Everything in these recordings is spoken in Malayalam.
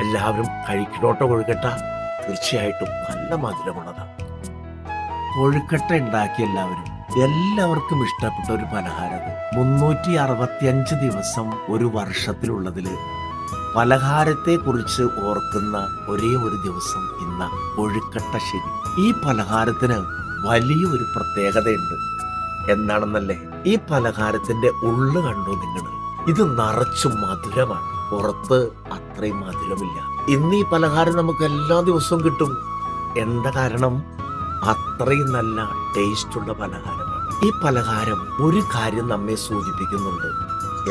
എല്ലാവരും കഴിക്കണോട്ടോ കൊഴുക്കട്ട. തീർച്ചയായിട്ടും നല്ല മധുരമുള്ളതാണ്. കൊഴുക്കട്ട ഉണ്ടാക്കിയ എല്ലാവർക്കും ഇഷ്ടപ്പെട്ട ഒരു പലഹാരം. 365 ദിവസം ഒരു വർഷത്തിലുള്ളതില് പലഹാരത്തെ കുറിച്ച് ഓർക്കുന്ന ഒരേ ഒരു ദിവസം ഇന്ന കൊഴുക്കട്ട ശരി. ഈ പലഹാരത്തിന് വലിയൊരു പ്രത്യേകതയുണ്ട്. എന്താണെന്നല്ലേ? ഈ പലഹാരത്തിന്റെ ഉള്ളു കണ്ടു നിങ്ങൾ. ഇത് നിറച്ചും മധുരമാണ്, പുറത്ത് അത്രയും മധുരമില്ല. ഇന്ന് ഈ പലഹാരം നമുക്ക് എല്ലാ ദിവസവും കിട്ടും. എന്താ കാരണം? അത്രയും നല്ല ടേസ്റ്റുള്ള പലഹാരമാണ്. ഈ പലഹാരം ഒരു കാര്യം നമ്മെ സൂചിപ്പിക്കുന്നുണ്ട്.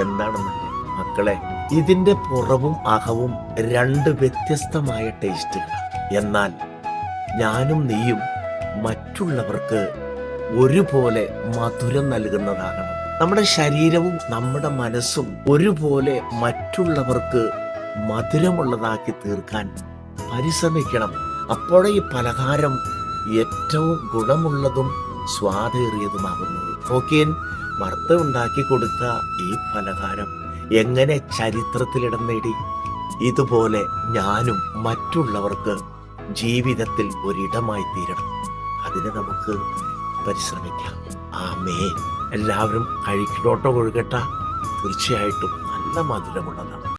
എന്താണെന്നല്ലേ മക്കളെ? ഇതിന്റെ പുറവും അകവും രണ്ട് വ്യത്യസ്തമായ ടേസ്റ്റുകൾ. എന്നാൽ ഞാനും നീയും മറ്റുള്ളവർക്ക് ഒരുപോലെ മധുരം നൽകുന്നതാകണം. നമ്മുടെ ശരീരവും നമ്മുടെ മനസ്സും ഒരുപോലെ മറ്റുള്ളവർക്ക് മധുരമുള്ളതാക്കി തീർക്കാൻ പരിശ്രമിക്കണം. അപ്പോഴേ ഈ പലഹാരം ഏറ്റവും ഗുണമുള്ളതും സ്വാദേറിയതുമാകുന്നത്. നോക്കിയൻ, ഭർത്ത ഉണ്ടാക്കി കൊടുത്ത ഈ പലഹാരം എങ്ങനെ ചരിത്രത്തിലിടം നേടി. ഇതുപോലെ ഞാനും മറ്റുള്ളവർക്ക് ജീവിതത്തിൽ ഒരിടമായി തീരണം. അതിന് നമുക്ക് പരിശ്രമിക്കാം. ആമേൻ. എല്ലാവരും കഴിക്കണോട്ടോ കൊഴുക്കട്ട. തീർച്ചയായിട്ടും നല്ല മധുരമുള്ളതാണ്.